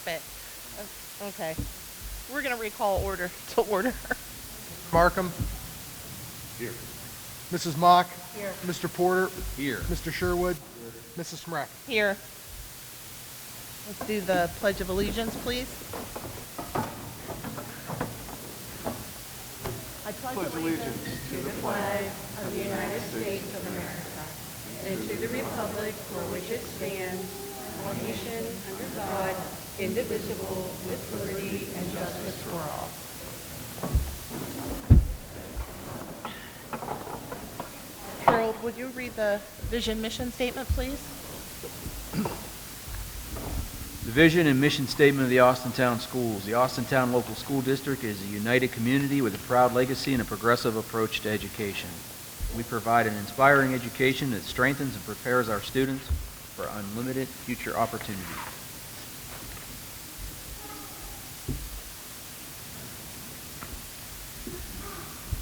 Perfect. Okay. We're going to recall order to order. Markham. Here. Mrs. Mock. Here. Mr. Porter. Here. Mr. Sherwood. Mrs. Smrek. Here. Let's do the Pledge of Allegiance, please. I pledge allegiance To the flag of the United States of America and to the republic for which it stands, one nation under God, indivisible, with liberty and justice for all. Harold, would you read the vision mission statement, please? The vision and mission statement of the Austintown Schools. The Austintown Local School District is a united community with a proud legacy and a progressive approach to education. We provide an inspiring education that strengthens and prepares our students for unlimited future opportunities.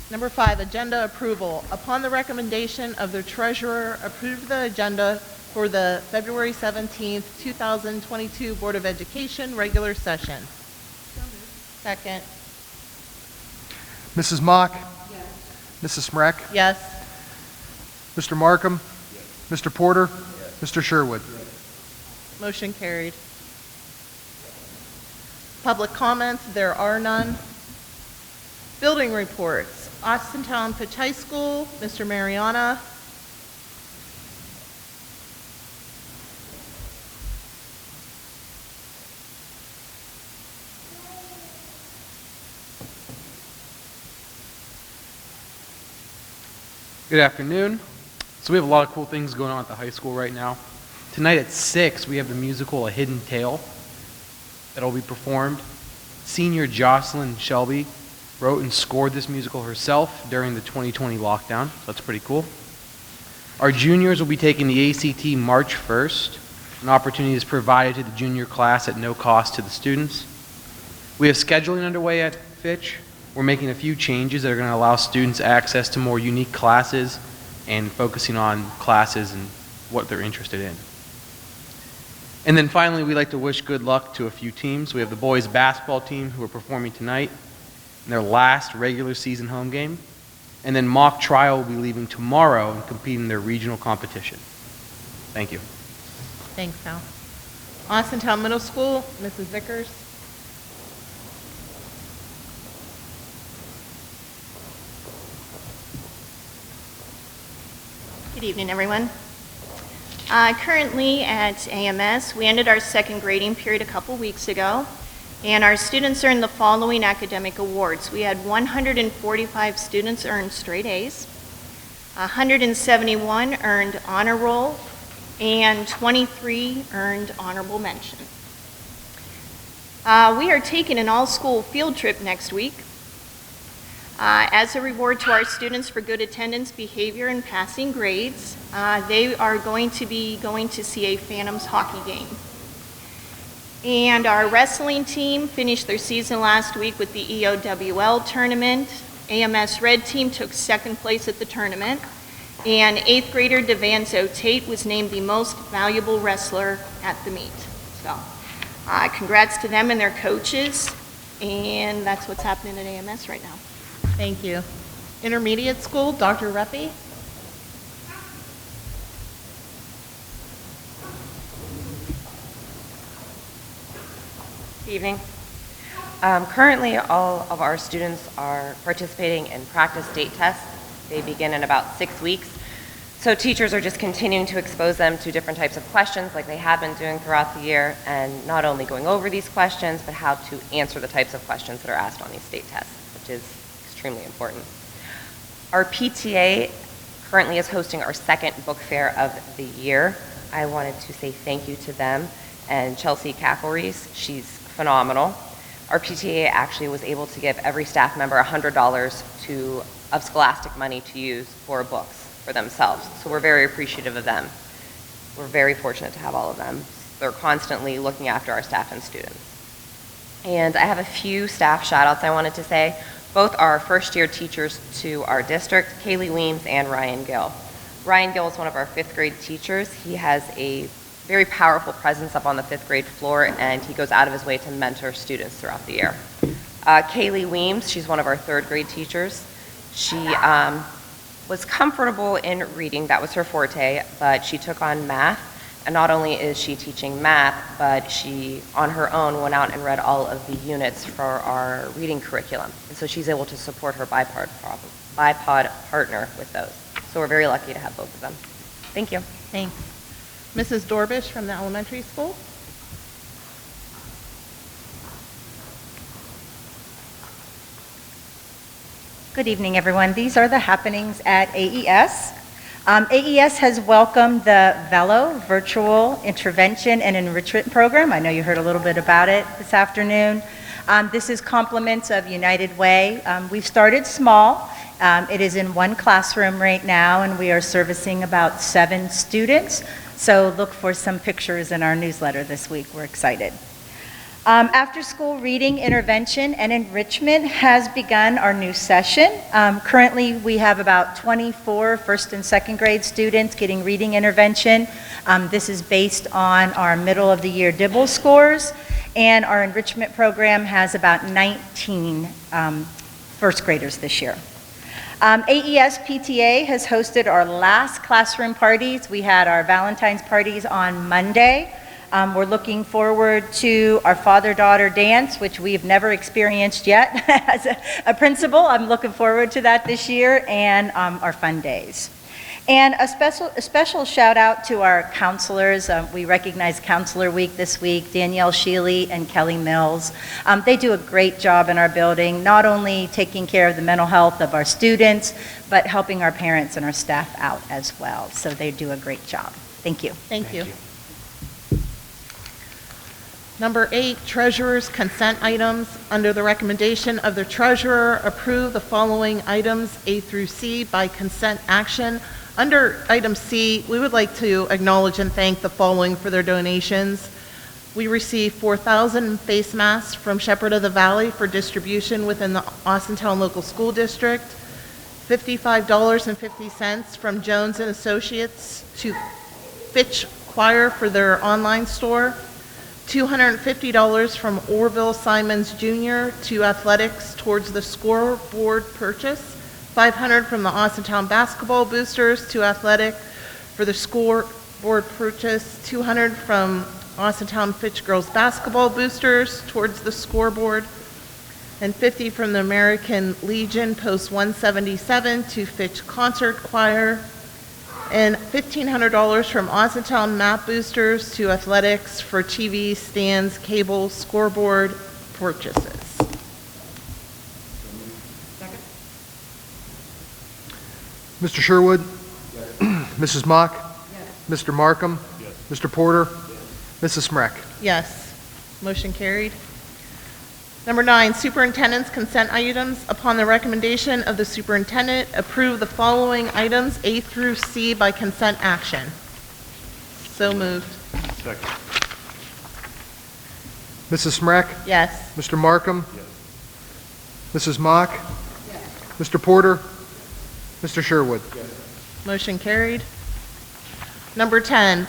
Number 5, agenda approval. Upon the recommendation of the treasurer, approve the agenda for the February 17th, 2022 Board of Education regular session. Second. Mrs. Mock. Mrs. Smrek. Yes. Mr. Markham. Mr. Porter. Mr. Sherwood. Motion carried. Public comments, there are none. Building reports. Austintown Pitch High School, Mr. Mariana. Good afternoon. So we have a lot of cool things going on at the high school right now. Tonight at 6, we have the musical A Hidden Tale that'll be performed. Senior Jocelyn Shelby wrote and scored this musical herself during the 2020 lockdown. So that's pretty cool. Our juniors will be taking the ACT March 1st. An opportunity is provided to the junior class at no cost to the students. We have scheduling underway at Fitch. We're making a few changes that are going to allow students access to more unique classes and focusing on classes and what they're interested in. And then finally, we'd like to wish good luck to a few teams. We have the boys basketball team who are performing tonight in their last regular season home game. And then mock trial will be leaving tomorrow and competing in their regional competition. Thank you. Thanks, Al. Austintown Middle School, Mrs. Vickers. Good evening, everyone. Currently at AMS, we ended our second grading period a couple weeks ago, and our students earned the following academic awards. We had 145 students earn straight A's, 171 earned honor roll, and 23 earned honorable mention. We are taking an all-school field trip next week. As a reward to our students for good attendance, behavior, and passing grades, they are going to see a Phantoms hockey game. And our wrestling team finished their season last week with the EOWL tournament. AMS Red Team took second place at the tournament. And 8th grader Devanzo Tate was named the most valuable wrestler at the meet. So congrats to them and their coaches. And that's what's happening at AMS right now. Thank you. Intermediate school, Dr. Reppy. Good evening. Currently, all of our students are participating in practice state tests. They begin in about 6 weeks. So teachers are just continuing to expose them to different types of questions like they have been doing throughout the year, and not only going over these questions, but how to answer the types of questions that are asked on these state tests, which is extremely important. Our PTA currently is hosting our second book fair of the year. I wanted to say thank you to them and Chelsea Cackleries. She's phenomenal. Our PTA actually was able to give every staff member $100 of scholastic money to use for books for themselves. So we're very appreciative of them. We're very fortunate to have all of them. They're constantly looking after our staff and students. And I have a few staff shout outs I wanted to say. Both are first year teachers to our district, Kaylee Weems and Ryan Gill. Ryan Gill is one of our 5th grade teachers. He has a very powerful presence up on the 5th grade floor, and he goes out of his way to mentor students throughout the year. Kaylee Weems, she's one of our 3rd grade teachers. She was comfortable in reading, that was her forte, but she took on math, and not only is she teaching math, but she, on her own, went out and read all of the units for our reading curriculum, and so she's able to support her bipod partner with those. So we're very lucky to have both of them. Thank you. Thanks. Mrs. Dorbish from the elementary school. Good evening, everyone. These are the happenings at AES. AES has welcomed the VELO, Virtual Intervention and Enrichment Program. I know you heard a little bit about it this afternoon. This is compliments of United Way. We've started small. It is in one classroom right now, and we are servicing about 7 students. So look for some pictures in our newsletter this week. We're excited. After school reading intervention and enrichment has begun our new session. Currently, we have about 24 first and second grade students getting reading intervention. This is based on our middle of the year DIBEL scores, and our enrichment program has about 19 first graders this year. AES PTA has hosted our last classroom parties. We had our Valentine's parties on Monday. We're looking forward to our father-daughter dance, which we've never experienced yet as a principal. I'm looking forward to that this year, and our fun days. And a special shout out to our counselors. We recognize Counselor Week this week, Danielle Sheely and Kelly Mills. They do a great job in our building, not only taking care of the mental health of our students, but helping our parents and our staff out as well. So they do a great job. Thank you. Thank you. Number 8, treasurer's consent items. Under the recommendation of the treasurer, approve the following items A through C by consent action. Under item C, we would like to acknowledge and thank the following for their donations. We received 4,000 face masks from Shepherd of the Valley for distribution within the Austintown Local School District, $55.50 from Jones and Associates to Fitch Choir for their online store, $250 from Orville Simons Jr. to athletics towards the scoreboard purchase, $500 from the Austintown basketball boosters to athletic for the scoreboard purchase, $200 from Austintown Fitch girls basketball boosters towards the scoreboard, and $50 from the American Legion Post 177 to Fitch concert choir, and $1,500 from Austintown map boosters to athletics for TV stands, cable, scoreboard purchases. Mr. Sherwood? Mrs. Mock? Mr. Markham? Mr. Porter? Mrs. Smrek? Yes. Motion carried. Number 9, superintendent's consent items. Upon the recommendation of the superintendent, approve the following items A through C by consent action. So moved. Second. Mrs. Smrek? Yes. Mr. Markham? Mrs. Mock? Mr. Porter? Mr. Sherwood? Motion carried. Number 10,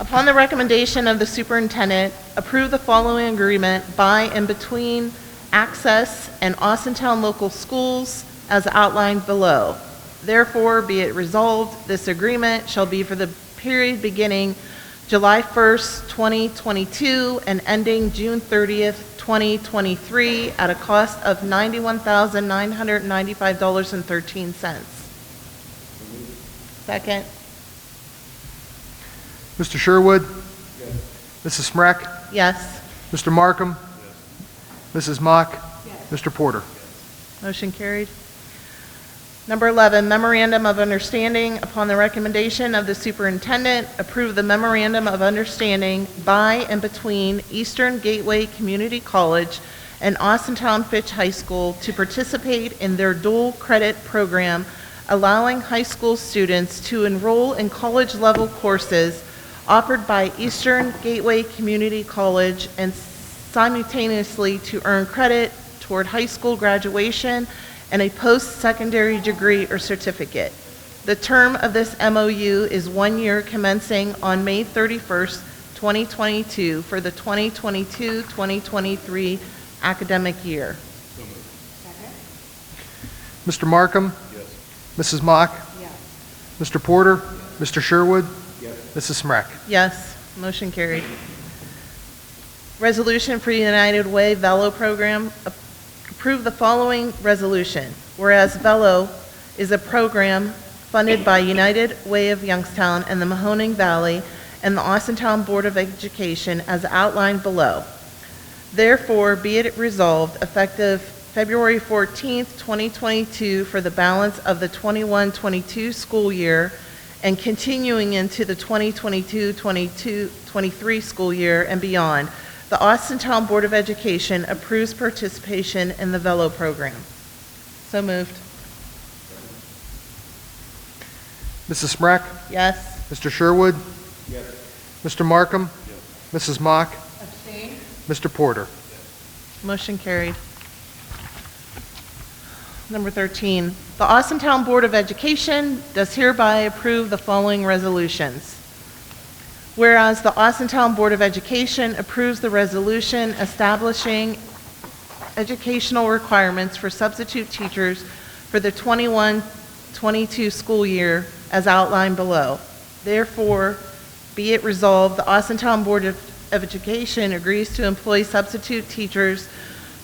upon the recommendation of the superintendent, approve the following agreement by and between Access and Austintown Local Schools as outlined below. Therefore, be it resolved, this agreement shall be for the period beginning July 1st, 2022 and ending June 30th, 2023 at a cost of $91,995.13. Second. Mr. Sherwood? Mrs. Smrek? Yes. Mr. Markham? Mrs. Mock? Mr. Porter? Motion carried. Number 11, memorandum of understanding. Upon the recommendation of the superintendent, approve the memorandum of understanding by and between Eastern Gateway Community College and Austintown Fitch High School to participate in their dual credit program, allowing high school students to enroll in college-level courses offered by Eastern Gateway Community College and simultaneously to earn credit toward high school graduation and a post-secondary degree or certificate. The term of this MOU is 1 year commencing on May 31st, 2022 for the 2022-2023 academic year. Mr. Markham? Mrs. Mock? Mr. Porter? Mr. Sherwood? Mrs. Smrek? Yes, motion carried. Resolution for United Way Velo Program. Approve the following resolution. Whereas Velo is a program funded by United Way of Youngstown and the Mahoning Valley and the Austintown Board of Education as outlined below. Therefore, be it resolved, effective February 14th, 2022 for the balance of the 21-22 school year and continuing into the 2022-23 school year and beyond, the Austintown Board of Education approves participation in the Velo program. So moved. Mrs. Smrek? Yes. Mr. Sherwood? Mr. Markham? Mrs. Mock? Mr. Porter? Motion carried. Number 13, the Austintown Board of Education does hereby approve the following resolutions. Whereas the Austintown Board of Education approves the resolution establishing educational requirements for substitute teachers for the 21-22 school year as outlined below. Therefore, be it resolved, the Austintown Board of Education agrees to employ substitute teachers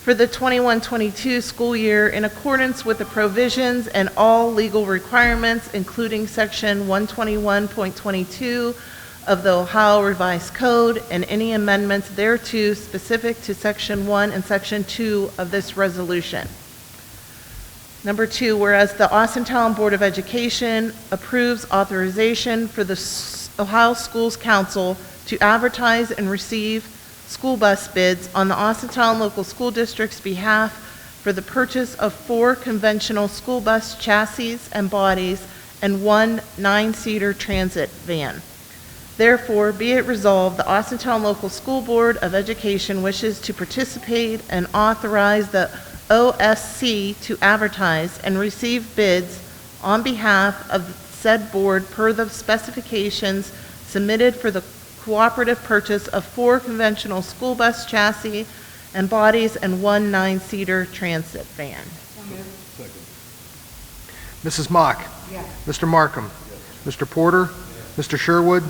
for the 21-22 school year in accordance with the provisions and all legal requirements, including Section 121.22 of the Ohio Revised Code and any amendments thereto specific to Section 1 and Section 2 of this resolution. Number 2, whereas the Austintown Board of Education approves authorization for the Ohio Schools Council to advertise and receive school bus bids on the Austintown Local School District's behalf for the purchase of 4 conventional school bus chassis and bodies and 1 9-seater transit van. Therefore, be it resolved, the Austintown Local School Board of Education wishes to participate and authorize the OSC to advertise and receive bids on behalf of said board per the specifications submitted for the cooperative purchase of 4 conventional school bus chassis and bodies and 1 9-seater transit van. Mrs. Mock? Mr. Markham? Mr. Porter? Mr. Sherwood?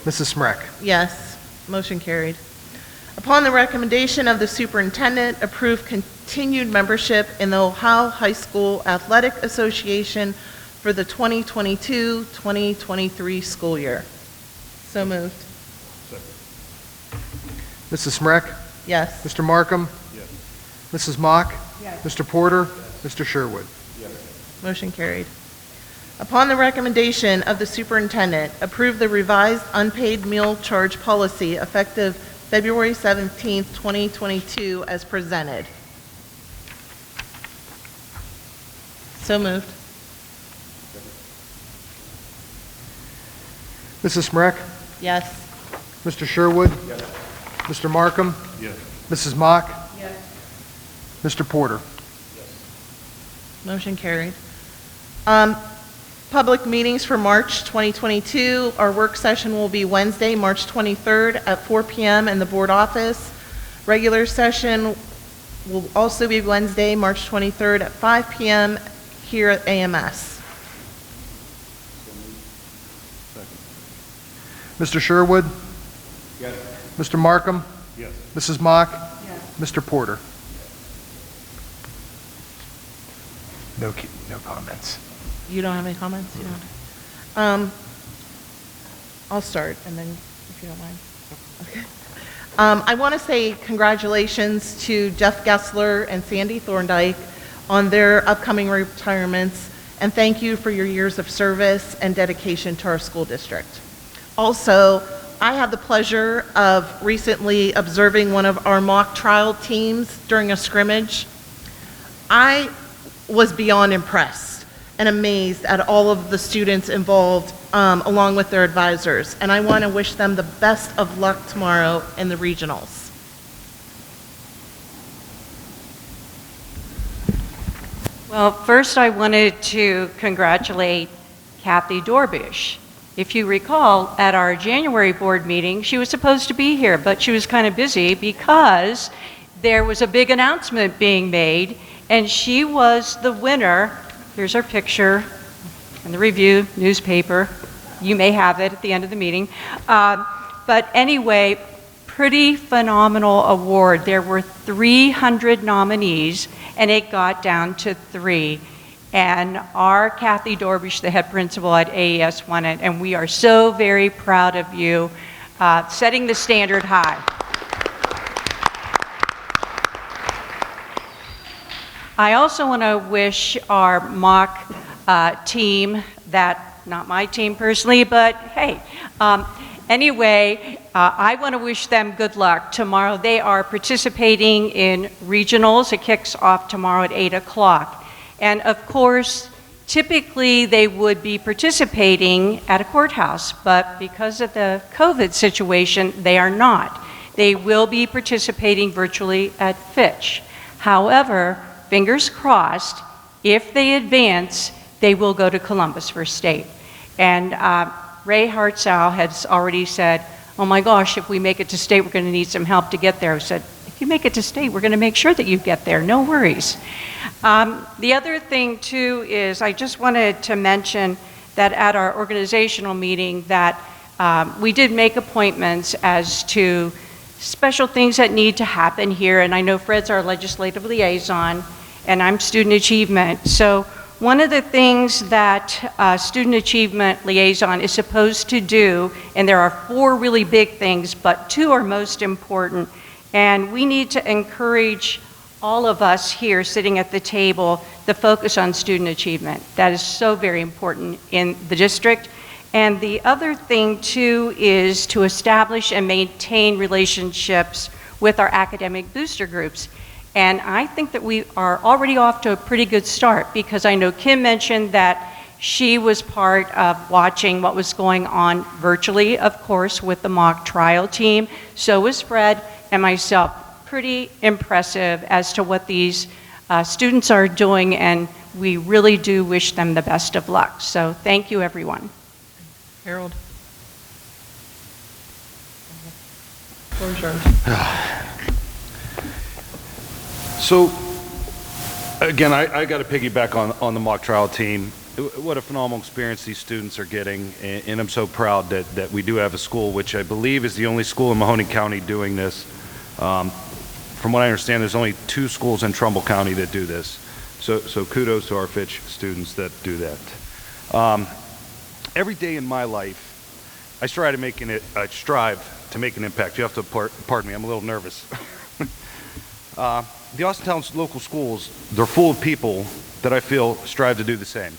Mrs. Smrek? Yes, motion carried. Upon the recommendation of the superintendent, approve continued membership in the Ohio High School Athletic Association for the 2022-2023 school year. So moved. Mrs. Smrek? Yes. Mr. Markham? Mrs. Mock? Mr. Porter? Mr. Sherwood? Motion carried. Upon the recommendation of the superintendent, approve the revised unpaid meal charge policy effective February 17th, 2022 as presented. So moved. Mrs. Smrek? Yes. Mr. Sherwood? Mr. Markham? Mrs. Mock? Mr. Porter? Motion carried. Public meetings for March 2022. Our work session will be Wednesday, March 23rd at 4 p.m. in the board office. Regular session will also be Wednesday, March 23rd at 5 p.m. here at AMS. Mr. Sherwood? Mr. Markham? Mrs. Mock? Mr. Porter? No comments. You don't have any comments? You don't? I'll start, and then if you don't mind. Okay. I want to say congratulations to Jeff Gessler and Sandy Thorndike on their upcoming retirements, and thank you for your years of service and dedication to our school district. Also, I had the pleasure of recently observing one of our mock trial teams during a scrimmage. I was beyond impressed and amazed at all of the students involved, along with their advisors. And I want to wish them the best of luck tomorrow in the regionals. Well, first I wanted to congratulate Kathy Dorbish If you recall, at our January board meeting, she was supposed to be here, but she was kind of busy because there was a big announcement being made, and she was the winner. Here's her picture in the review newspaper. You may have it at the end of the meeting. But anyway, pretty phenomenal award. There were 300 nominees, and it got down to 3. And our Kathy Dorbish, the head principal at AES, won it, and we are so very proud of you, setting the standard high. I also want to wish our mock team, not my team personally, but hey, anyway, I want to wish them good luck tomorrow. They are participating in regionals. It kicks off tomorrow at 8 o'clock. And of course, typically they would be participating at a courthouse, but because of the COVID situation, they are not. They will be participating virtually at Fitch. However, fingers crossed, if they advance, they will go to Columbus for state. And Ray Hartzell has already said, oh my gosh, if we make it to state, we're going to need some help to get there. I said, if you make it to state, we're going to make sure that you get there, no worries. The other thing too is I just wanted to mention that at our organizational meeting that we did make appointments as to special things that need to happen here, and I know Fred's our legislative liaison and I'm student achievement. So one of the things that student achievement liaison is supposed to do, and there are 4 really big things, but 2 are most important, and we need to encourage all of us here sitting at the table the focus on student achievement. That is so very important in the district. And the other thing too is to establish and maintain relationships with our academic booster groups. And I think that we are already off to a pretty good start, because I know Kim mentioned that she was part of watching what was going on virtually, of course, with the mock trial team. So was Fred and myself. Pretty impressive as to what these students are doing, and we really do wish them the best of luck. So thank you, everyone. Harold. Floor is yours. So, again, I got to piggyback on the mock trial team. What a phenomenal experience these students are getting, and I'm so proud that we do have a school, which I believe is the only school in Mahoning County doing this. From what I understand, there's only 2 schools in Trumbull County that do this. So kudos to our Fitch students that do that. Every day in my life, I strive to make an impact. You have to pardon me, I'm a little nervous. The Austintown local schools, they're full of people that I feel strive to do the same.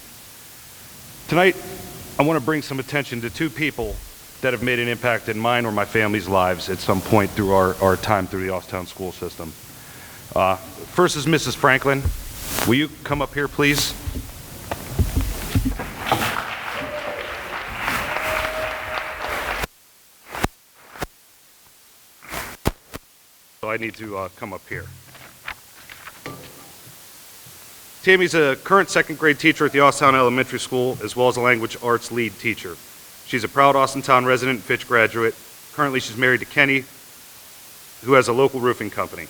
Tonight, I want to bring some attention to 2 people that have made an impact in mine or my family's lives at some point through our time through the Austintown school system. First is Mrs. Franklin. Will you come up here, please? So I need to come up here. Tammy's a current 2nd grade teacher at the Austintown Elementary School, as well as a language arts lead teacher. She's a proud Austintown resident and Fitch graduate. Currently, she's married to Kenny, who has a local roofing company.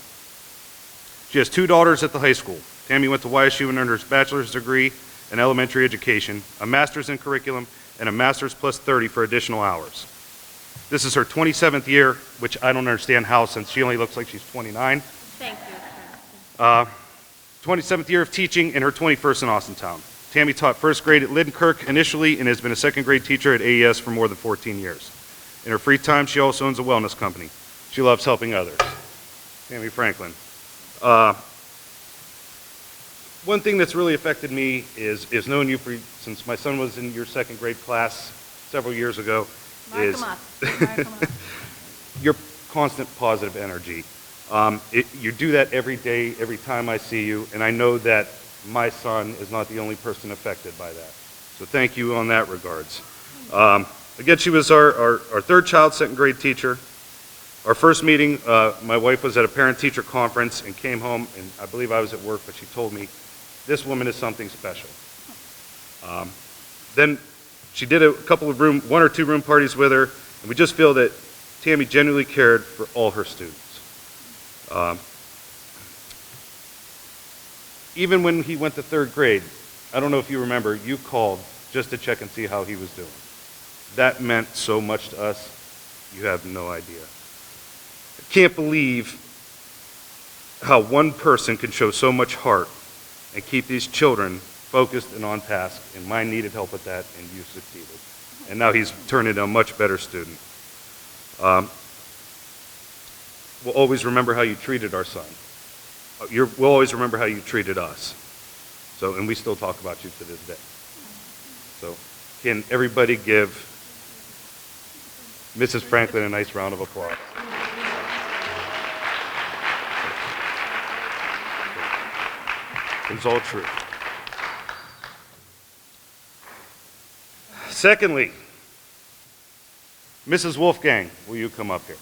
She has 2 daughters at the high school. Tammy went to YSU and earned her bachelor's degree in elementary education, a master's in curriculum, and a master's plus 30 for additional hours. This is her 27th year, which I don't understand how, since she only looks like she's 29. Thank you. 27th year of teaching and her 21st in Austintown. Tammy taught 1st grade at Lindenkirk initially and has been a 2nd grade teacher at AES for more than 14 years. In her free time, she also owns a wellness company. She loves helping others. Tammy Franklin. One thing that's really affected me is knowing you since my son was in your 2nd grade class several years ago, is your constant positive energy. You do that every day, every time I see you, and I know that my son is not the only person affected by that. So thank you on that regards. Again, she was our 3rd child, 2nd grade teacher. Our first meeting, my wife was at a parent-teacher conference and came home, and I believe I was at work, but she told me, this woman is something special. Then She did a couple of one or two room parties with her, and we just feel that Tammy genuinely cared for all her students. Even when he went to third grade, I don't know if you remember, you called just to check and see how he was doing. That meant so much to us, you have no idea. I can't believe how one person can show so much heart and keep these children focused and on task, and mine needed help with that, and you succeeded. And now he's turned into a much better student. We'll always remember how you treated our son. We'll always remember how you treated us. So, and we still talk about you to this day. So, can everybody give Mrs. Franklin a nice round of applause? It's all true. Secondly, Mrs. Wolfgang, will you come up here?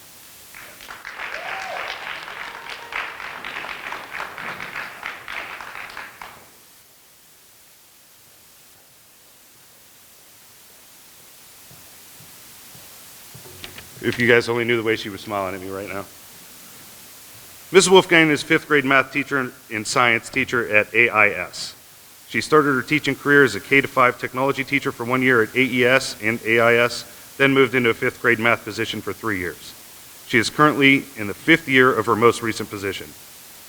If you guys only knew the way she was smiling at me right now. Mrs. Wolfgang is 5th grade math teacher and science teacher at AIS. She started her teaching career as a K-5 technology teacher for 1 year at AES and AIS, then moved into a 5th grade math position for 3 years. She is currently in the 5th year of her most recent position.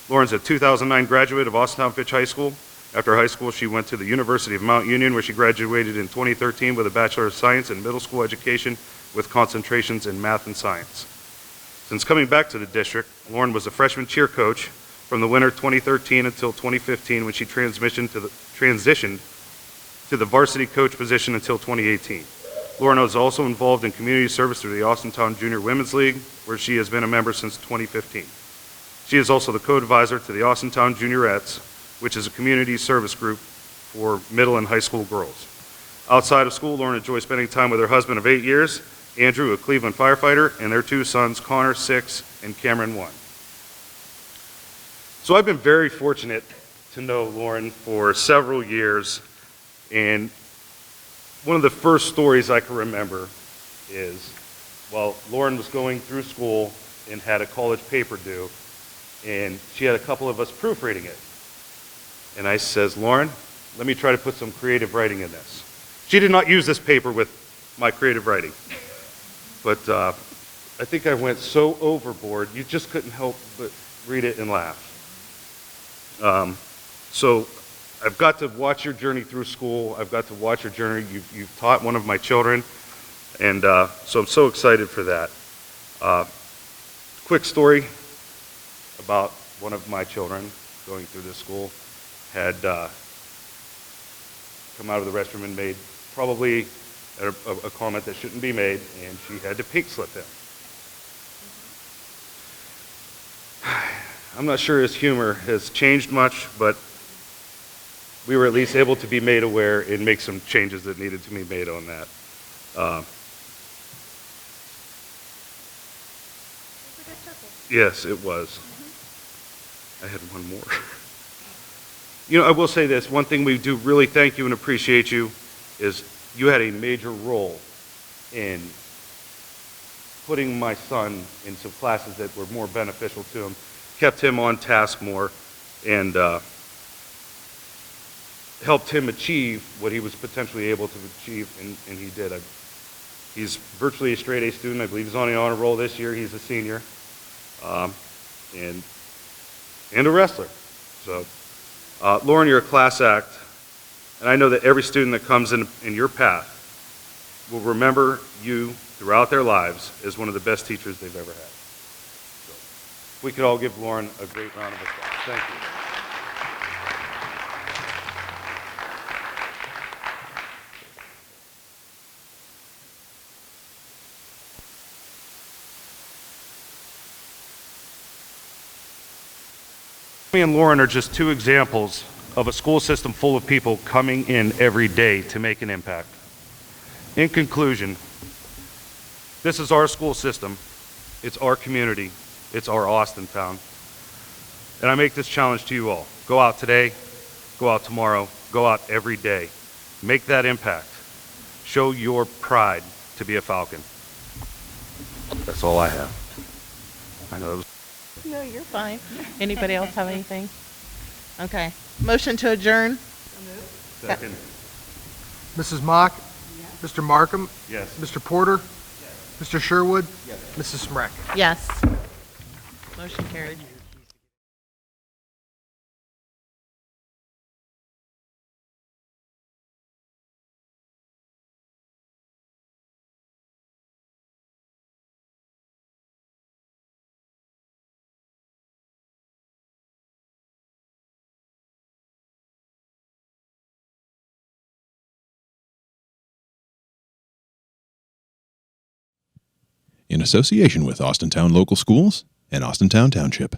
Lauren's a 2009 graduate of Austintown Fitch High School. After high school, she went to the University of Mount Union, where she graduated in 2013 with a Bachelor of Science in Middle School Education with concentrations in math and science. Since coming back to the district, Lauren was a freshman cheer coach from the winter 2013 until 2015, when she transitioned to the varsity coach position until 2018. Lauren was also involved in community service through the Austintown Junior Women's League, where she has been a member since 2015. She is also the co-advisor to the Austintown Juniorettes, which is a community service group for middle and high school girls. Outside of school, Lauren enjoys spending time with her husband of 8 years, Andrew, a Cleveland firefighter, and their 2 sons, Connor, 6, and Cameron, 1. So I've been very fortunate to know Lauren for several years, and one of the first stories I can remember is, well, Lauren was going through school and had a college paper due, and she had a couple of us proofreading it. And I says, Lauren, let me try to put some creative writing in this. She did not use this paper with my creative writing. But I think I went so overboard, you just couldn't help but read it and laugh. So I've got to watch your journey through school. I've got to watch your journey. You've taught one of my children, and so I'm so excited for that. Quick story about one of my children going through this school. Had come out of the restroom and made probably a comment that shouldn't be made, and she had to pink slip him. I'm not sure his humor has changed much, but we were at least able to be made aware and make some changes that needed to be made on that. Yes, it was. I had one more. You know, I will say this, one thing we do really thank you and appreciate you is you had a major role in putting my son in some classes that were more beneficial to him, kept him on task more, and helped him achieve what he was potentially able to achieve, and he did. He's virtually a straight A student. I believe he's on the honor roll this year. He's a senior, and a wrestler. So, Lauren, you're a class act, and I know that every student that comes in your path will remember you throughout their lives as one of the best teachers they've ever had. So, we could all give Lauren a great round of applause. Thank you. Me and Lauren are just two examples of a school system full of people coming in every day to make an impact. In conclusion, this is our school system, it's our community, it's our Austintown. And I make this challenge to you all. Go out today, go out tomorrow, go out every day. Make that impact. Show your pride to be a Falcon. That's all I have. I know it was No, you're fine. Anybody else have anything? Okay. Motion to adjourn? second. Mrs. Mock? Mr. Markham? Yes. Mr. Porter? Mr. Sherwood? Mrs. Smrek? Yes. Motion carried. in association with Austintown Local Schools and Austintown Township.